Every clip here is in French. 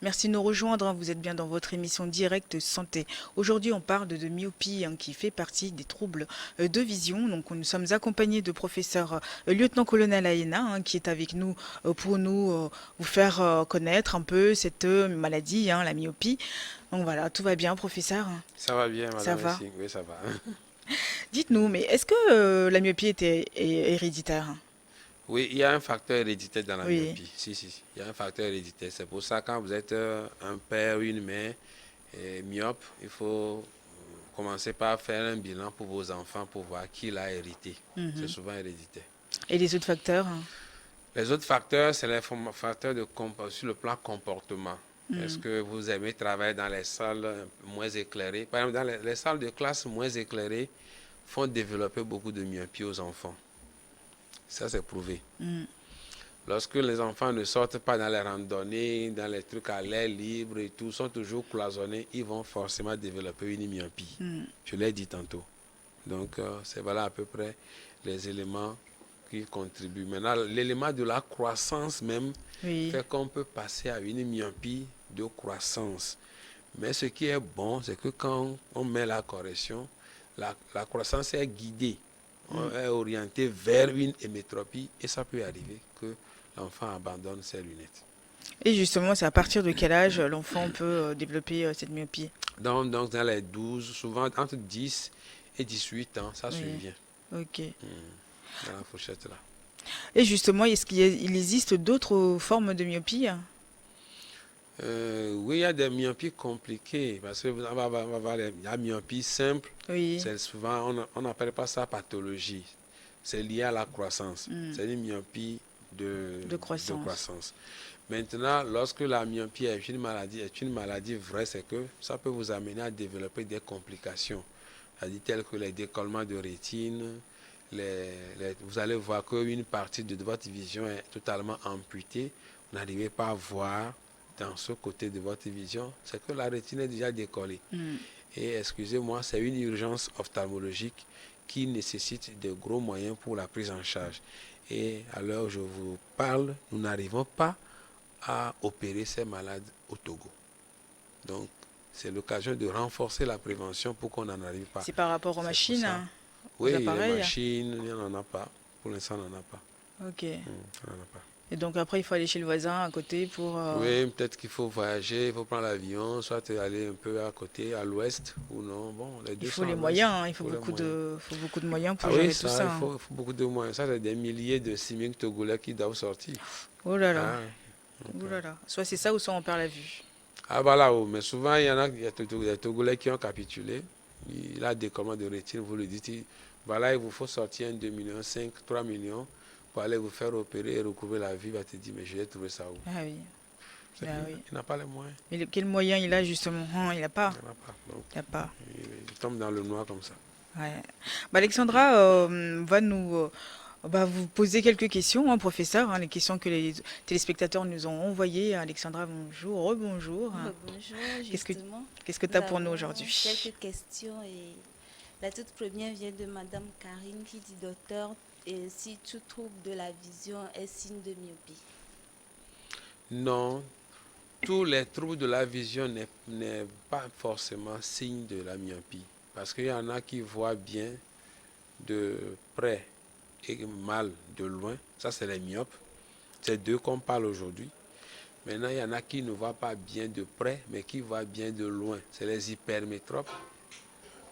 Merci de nous rejoindre. Vous êtes bien dans votre émission Directe Santé. Aujourd'hui, on parle de myopie qui fait partie des troubles de vision. Donc, nous sommes accompagnés de professeur lieutenant-colonel Aena qui est avec nous pour nous vous faire connaître un peu cette maladie, la myopie. Donc voilà, tout va bien, professeur? Ça va bien, Ça madame, va. merci. Oui, ça va. Dites-nous, mais est-ce que la myopie est héréditaire? Oui, il y a un facteur héréditaire dans la Oui. myopie. Si, il y a un facteur héréditaire. C'est pour ça, quand vous êtes un père ou une mère myope, il faut commencer par faire un bilan pour vos enfants pour voir qui l'a hérité. C'est Mhm. souvent héréditaire. Et les autres facteurs? Les autres facteurs, c'est les facteurs sur le plan comportement. Est-ce Mhm. que vous aimez travailler dans les salles moins éclairées? Par exemple, dans les salles de classe moins éclairées font développer beaucoup de myopie aux enfants. Ça, c'est prouvé. Mhm. Lorsque les enfants ne sortent pas dans les randonnées, dans les trucs à l'air libre et tout, sont toujours cloisonnés, ils vont forcément développer une myopie. Mhm. Je l'ai dit tantôt. Donc, c'est voilà à peu près les éléments qui contribuent. Maintenant, l'élément de la croissance même Oui. fait qu'on peut passer à une myopie de croissance. Mais ce qui est bon, c'est que quand on met la correction, la croissance est guidée, on Mhm. est orienté vers une hémétropie et ça peut arriver que l'enfant abandonne ses lunettes. Et justement, c'est à partir de quel âge l'enfant peut développer cette myopie? Donc, dans les 12, souvent entre 10 et 18 ans, ça Oui, survient. ok. Dans la fourchette là. Et justement, est-ce qu'il existe d'autres formes de myopie? Oui, il y a des myopies compliquées parce que la myopie simple, Oui. c'est souvent, on n'appelle pas ça pathologie. C'est lié à la croissance. Hmm. C'est une myopie De de croissance. croissance. Maintenant, lorsque la myopie est une maladie vraie, c'est que ça peut vous amener à développer des complications, c'est-à-dire telles que les décollements de rétine. Vous allez voir qu'une partie de votre vision est totalement amputée. Vous n'arrivez pas à voir dans ce côté de votre vision, c'est que la rétine est déjà décollée. Hmm. Et excusez-moi, c'est une urgence ophtalmologique qui nécessite de gros moyens pour la prise en charge. Et à l'heure où je vous parle, nous n'arrivons pas à opérer ces malades au Togo. Donc, c'est l'occasion de renforcer la prévention pour qu'on n'en arrive pas. C'est par rapport aux C'est pour machines, ça. aux Oui, les appareils? machines, il n'y en a pas. Pour l'instant, on n'en a pas. Ok. On n'en a pas. Et donc après, il faut aller chez le voisin à côté pour... Oui, peut-être qu'il faut voyager, il faut prendre l'avion, soit aller un peu à côté, à l'ouest, ou non. Bon, les Il deux faut sont à les l'ouest. moyens, il Il faut les moyens. faut beaucoup de moyens pour Ah oui, gérer tout ça, ça. il faut beaucoup de moyens. Ça, c'est des milliers de similes togolais qui doivent sortir. Oh là là, Ah, donc, oh là là. Soit c'est ça ou soit on perd la vue. voilà, oh, mais souvent, il y a des Togolais qui ont capitulé. Il a des commandes de rétine, vous le dites. Voilà, il vous faut sortir 2 millions, 5, 3 millions pour aller vous faire opérer et recouvrir la vie. Il va te dire, mais je vais trouver ça où? Ah oui, Il ah oui. n'a pas les moyens. Mais quel moyen il a justement? Il n'a pas. Il n'en a pas. Donc, Il n'a pas. il tombe dans le noir comme ça. Ouais. Bah, Alexandra va va vous poser quelques questions, professeur, les questions que les téléspectateurs nous ont envoyées. Alexandra, bonjour, rebonjour. Bonjour, Qu'est-ce que justement, qu'est-ce que tu nous as pour nous avons aujourd'hui? quelques questions et la toute première vient de Madame Karine qui dit docteur, et si tout trouble de la vision est signe de myopie. Non, tous les troubles de la vision n'est pas forcément signe de la myopie. Parce qu'il y en a qui voient bien de près et mal de loin. Ça, c'est les myopes. C'est d'eux qu'on parle aujourd'hui. Maintenant, il y en a qui ne voient pas bien de près, mais qui voient bien de loin. C'est les hypermétropes.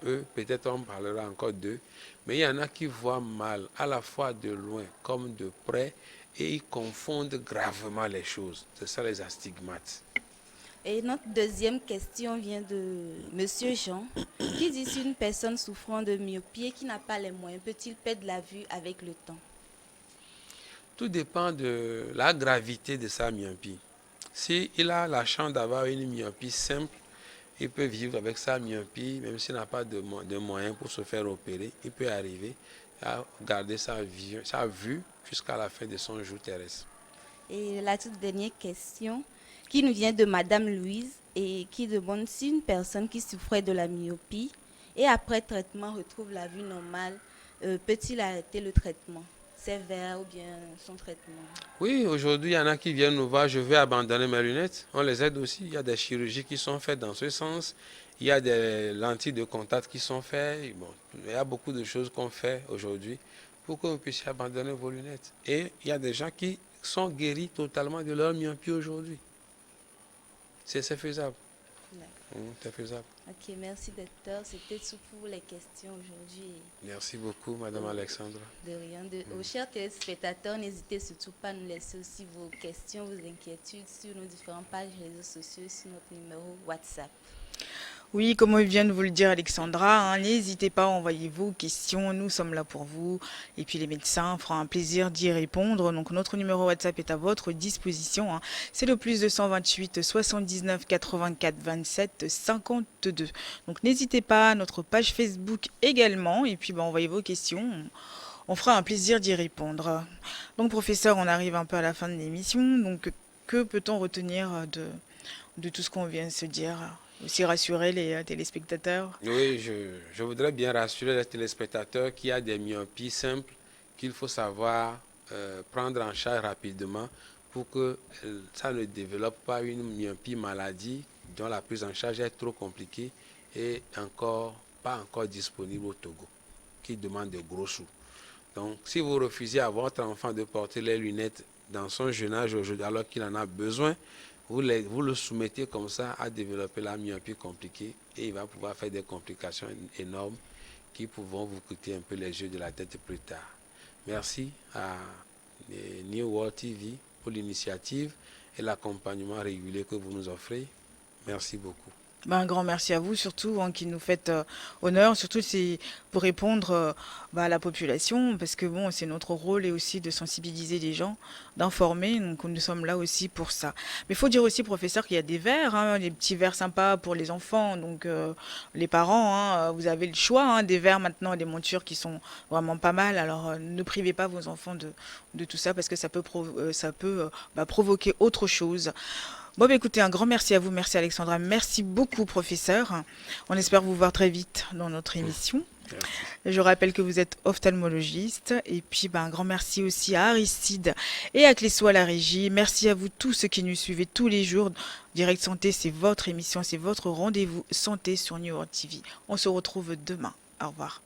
Eux, peut-être on parlera encore d'eux. Mais il y en a qui voient mal, à la fois de loin comme de près, et ils confondent gravement les choses. C'est ça les astigmates. Et notre deuxième question vient de Monsieur Jean qui dit si une personne souffrant de myopie et qui n'a pas les moyens, peut-il perdre la vue avec le temps? Tout dépend de la gravité de sa myopie. S'il a la chance d'avoir une myopie simple, il peut vivre avec sa myopie, même s'il n'a pas de moyens pour se faire opérer. Il peut arriver à garder sa vue jusqu'à la fin de son jour terrestre. Et la toute dernière question qui nous vient de Madame Louise et qui demande si une personne qui souffrait de la myopie et après traitement retrouve la vue normale, peut-il arrêter le traitement? sévère ou bien son traitement? Oui, aujourd'hui, il y en a qui viennent nous voir, je vais abandonner mes lunettes. On les aide aussi. Il y a des chirurgies qui sont faites dans ce sens. Il y a des lentilles de contact qui sont faites. Bon, il y a beaucoup de choses qu'on fait aujourd'hui pour que vous puissiez abandonner vos lunettes. Et il y a des gens qui sont guéris totalement de leur myopie aujourd'hui. C'est faisable. D'accord. C'est faisable. Ok, merci docteur. C'était tout pour les questions aujourd'hui. Merci beaucoup, Madame Alexandra. De rien. Aux chers téléspectateurs, n'hésitez surtout pas à nous laisser aussi vos questions, vos inquiétudes sur nos différentes pages réseaux sociaux, sur notre numéro WhatsApp. Oui, comme vient de vous le dire Alexandra, hein, n'hésitez pas à envoyer vos questions, nous sommes là pour vous. Et puis les médecins feront un plaisir d'y répondre. Donc notre numéro WhatsApp est à votre disposition, hein. C'est le plus 228 79 84 27 52. Donc n'hésitez pas, notre page Facebook également. Et puis envoyez vos questions, on fera un plaisir d'y répondre. Donc professeur, on arrive un peu à la fin de l'émission. Donc que peut-on retenir de tout ce qu'on vient de se dire? Aussi rassurer les téléspectateurs. Oui, je voudrais bien rassurer les téléspectateurs qu'il y a des myopies simples qu'il faut savoir prendre en charge rapidement pour que ça ne développe pas une myopie maladie dont la prise en charge est trop compliquée et pas encore disponible au Togo, qui demande de gros sous. Donc, si vous refusez à votre enfant de porter les lunettes dans son jeune âge aujourd'hui alors qu'il en a besoin, vous le soumettez comme ça à développer la myopie compliquée et il va pouvoir faire des complications énormes qui pourront vous coûter un peu les yeux de la tête plus tard. Merci à New World TV pour l'initiative et l'accompagnement régulier que vous nous offrez. Merci beaucoup. Un grand merci à vous surtout qui nous faites honneur, surtout c'est pour répondre à la population parce que c'est notre rôle et aussi de sensibiliser les gens, d'informer, donc nous sommes là aussi pour ça. Mais il faut dire aussi professeur qu'il y a des verres, des petits verres sympas pour les enfants, donc les parents, vous avez le choix, des verres maintenant, des montures qui sont vraiment pas mal, alors ne privez pas vos enfants de tout ça parce que ça peut provoquer autre chose. Bon, écoutez, un grand merci à vous, merci Alexandra, merci beaucoup professeur. On espère vous voir très vite dans notre émission. Merci. Je rappelle que vous êtes ophtalmologiste et puis un grand merci aussi à Aristide et à Clésso à la régie. Merci à vous tous ceux qui nous suivez tous les jours. Direct Santé, c'est votre émission, c'est votre rendez-vous santé sur New World TV. On se retrouve demain. Au revoir.